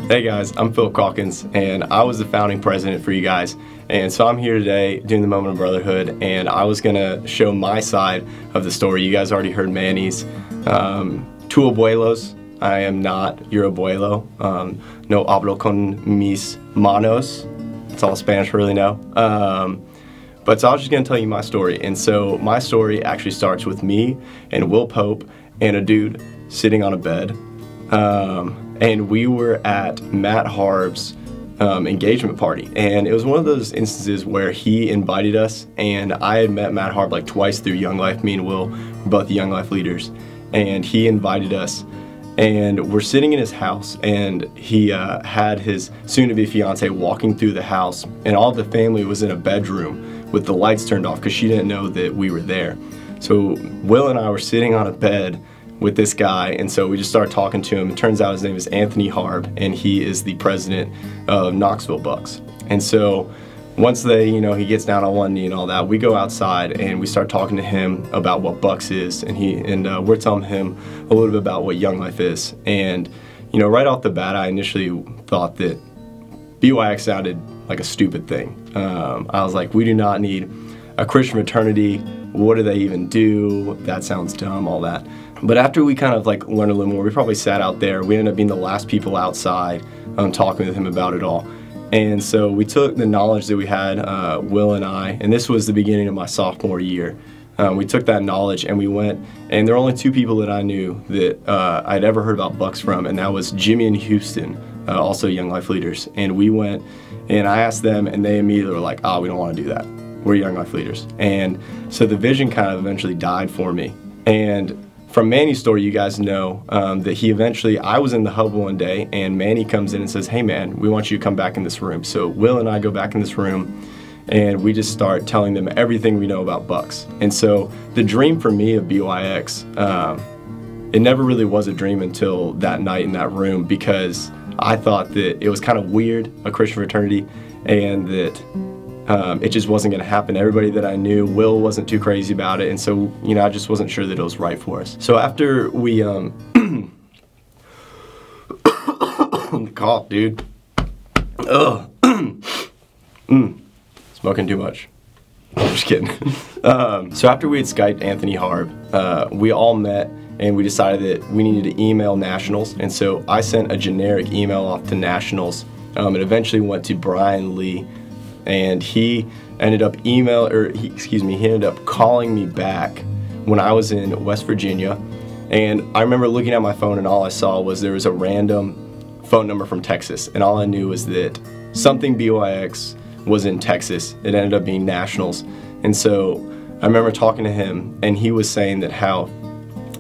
Hey guys, I'm Phil Calkins, and I was the founding president for you guys. And so I'm here today doing the Moment of Brotherhood, and I was gonna show my side of the story. You guys already heard Manny's. Two abuelos. I am not your abuelo. No hablo con mis manos. That's all Spanish I really know. But so I was just gonna tell you my story. And so my story actually starts with me and Will Pope and a dude sitting on a bed. And we were at Matt Harb's engagement party, and it was one of those instances where he invited us, and I had met Matt Harb like twice through Young Life. Me and Will were both Young Life leaders, and he invited us, and we're sitting in his house, and he had his soon-to-be fiance walking through the house, and all of the family was in a bedroom with the lights turned off because she didn't know that we were there. So Will and I were sitting on a bed with this guy, and so we just started talking to him. It turns out his name is Anthony Harb, and he is the president of Knoxville Bucks. And so once he gets down on one knee and all that, we go outside and we start talking to him about what Bucks is, and we're telling him a little bit about what Young Life is. And right off the bat, I initially thought that BYX sounded like a stupid thing. I was like, we do not need a Christian fraternity. What do they even do? That sounds dumb, all that. But after we kind of learned a little more, we probably sat out there. We ended up being the last people outside talking with him about it all. And so we took the knowledge that we had, Will and I, and this was the beginning of my sophomore year. We took that knowledge and we went, and there were only two people that I knew that I'd ever heard about Bucks from, and that was Jimmy and Houston, also Young Life leaders. And we went, and I asked them, and they immediately were like, we don't want to do that. We're Young Life leaders. And so the vision kind of eventually died for me. And from Manny's story, you guys know that I was in the hub one day, and Manny comes in and says, hey man, we want you to come back in this room. So Will and I go back in this room, and we just start telling them everything we know about Bucks. And so the dream for me of BYX, it never really was a dream until that night in that room, because I thought that it was kind of weird, a Christian fraternity, and that it just wasn't going to happen. Everybody that I knew, Will wasn't too crazy about it, and so I just wasn't sure that it was right for us. So after we cough, dude. Ugh. Smoking too much. I'm just kidding. So after we had Skyped Anthony Harb, we all met and we decided that we needed to email nationals, and so I sent a generic email off to nationals. It eventually went to Brian Lee, and he ended up he ended up calling me back when I was in West Virginia. And I remember looking at my phone, and all I saw was there was a random phone number from Texas, and all I knew was that something BYX was in Texas. It ended up being nationals. And so I remember talking to him, and he was saying that how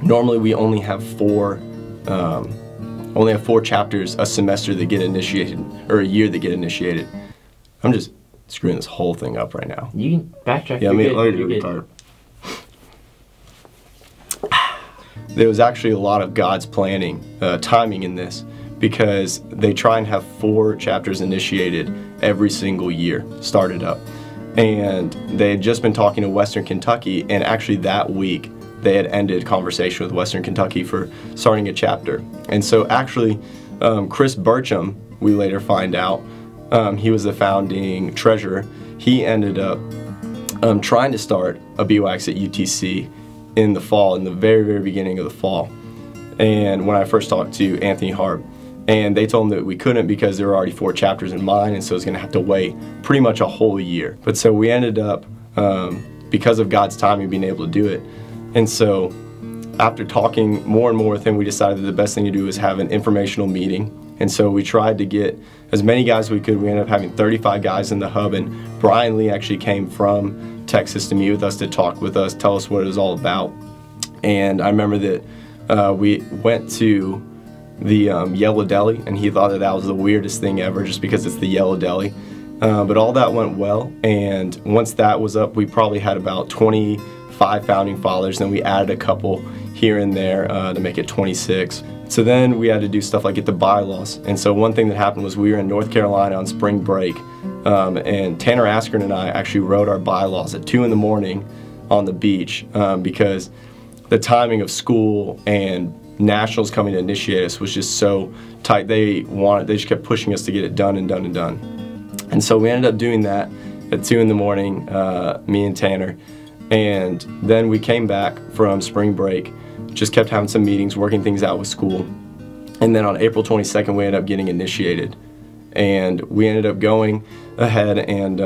normally we only have four chapters a semester that get initiated, or a year that get initiated. I'm just screwing this whole thing up right now. You can backtrack. Yeah, you're tired. There was actually a lot of God's planning, timing in this, because they try and have 4 chapters initiated every single year, started up. And they had just been talking to Western Kentucky, and actually that week they had ended conversation with Western Kentucky for starting a chapter. And so actually Chris Burcham, we later find out, he was the founding treasurer. He ended up trying to start a BYX at UTC in the fall, in the very, very beginning of the fall. And when I first talked to Anthony Harb, and they told him that we couldn't because there were already 4 chapters in mind, and so it was going to have to wait pretty much a whole year. But so we ended up, because of God's timing, being able to do it. And so after talking more and more with him, we decided that the best thing to do was have an informational meeting. And so we tried to get as many guys as we could. We ended up having 35 guys in the hub, and Brian Lee actually came from Texas to meet with us, to talk with us, tell us what it was all about. And I remember that we went to the Yellow Deli, and he thought that that was the weirdest thing ever just because it's the Yellow Deli. But all that went well, and once that was up, we probably had about 25 founding fathers, then we added a couple here and there to make it 26. So then we had to do stuff like get the bylaws. And so one thing that happened was we were in North Carolina on spring break, and Tanner Askren and I actually wrote our bylaws at 2 in the morning on the beach, because the timing of school and nationals coming to initiate us was just so tight. They just kept pushing us to get it done and done and done. And so we ended up doing that at 2 in the morning, me and Tanner. And then we came back from spring break, just kept having some meetings, working things out with school. And then on April 22nd, we ended up getting initiated. And we ended up going ahead and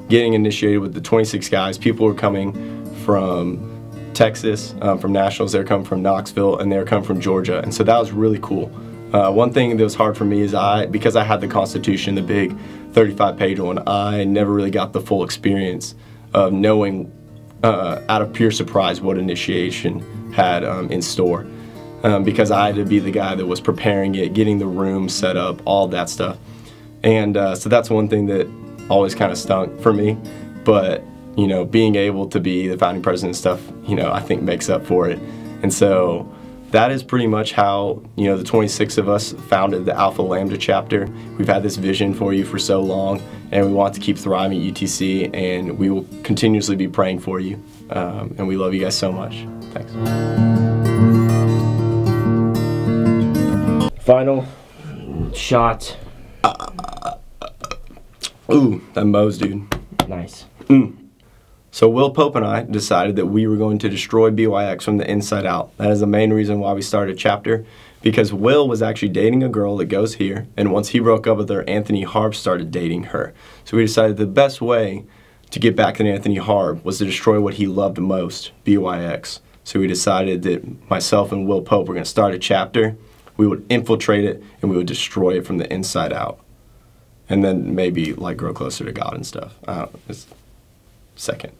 getting initiated with the 26 guys. People were coming from Texas, from nationals. They were coming from Knoxville, and they were coming from Georgia. And so that was really cool. One thing that was hard for me is because I had the Constitution, the big 35-page one, I never really got the full experience of knowing out of pure surprise what initiation had in store. Because I had to be the guy that was preparing it, getting the room set up, all that stuff. And so that's one thing that always kind of stunk for me. But, you know, being able to be the founding president and stuff, you know, I think makes up for it. And so that is pretty much how, you know, the 26 of us founded the Alpha Lambda chapter. We've had this vision for you for so long, and we want to keep thriving at UTC, and we will continuously be praying for you. And we love you guys so much. Thanks. Final shot. Ooh, that Moe's, dude. Nice. So Will Pope and I decided that we were going to destroy BYX from the inside out. That is the main reason why we started a chapter, because Will was actually dating a girl that goes here, and once he broke up with her, Anthony Harb started dating her. So we decided the best way to get back at Anthony Harb was to destroy what he loved most, BYX. So we decided that myself and Will Pope were going to start a chapter. We would infiltrate it, and we would destroy it from the inside out. And then maybe like grow closer to God and stuff. It's second.